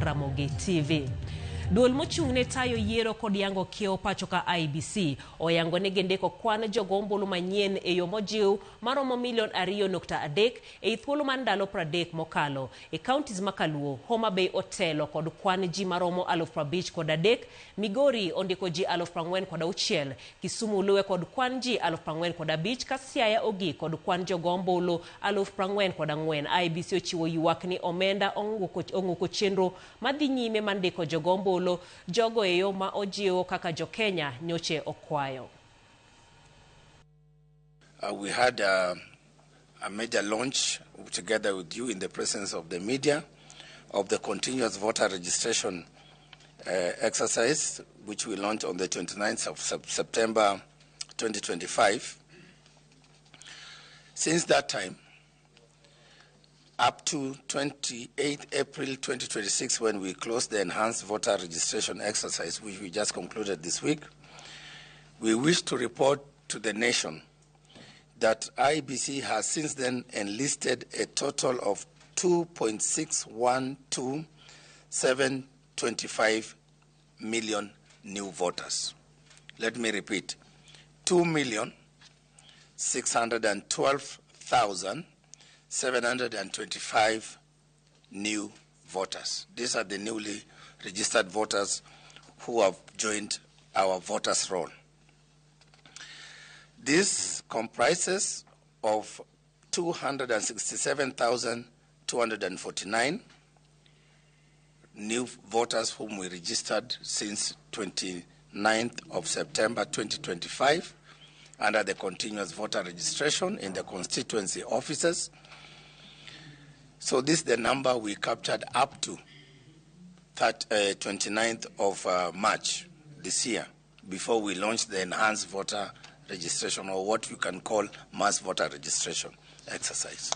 Ramogi TV. Duol mochung'ne tayo yiero kod yango kiewo pacho ka IBC oyango ne gendeko kwan jogo ombulu manyien e yo mojiw maromo milion 2.3 e thuolo mar ndalo 30 mokalo e counties ma Kaluo, Homabay, otelo kod kwan ji maromo 53,000, Migori ondiko ji 46,000, Kisumu luwe kod kwan ji 45,000, ka Siaya ogi kod kwan jogo ombulu 44,000. IBC ochiwo ywak ni omenda ong'uko chenro madhi nyime mandiko jogo ombulu jogo e yo ma ojiwo kaka jo Kenya nyoche okwayo. We had a major launch together with you in the presence of the media of the continuous voter registration exercise, which we launched on the 29th of September 2025. Since that time, up to 28 April 2026, when we closed the enhanced voter registration exercise, which we just concluded this week, we wish to report to the nation that IBC has since then enlisted a total of 2.612725 million new voters. Let me repeat, 2,612,725 new voters. These are the newly registered voters who have joined our voters roll. This comprises of 267,249 new voters whom we registered since 29th of September 2025 under the continuous voter registration in the constituency offices. So this is the number we captured up to 29th of March this year, before we launched the enhanced voter registration, or what we can call mass voter registration exercise.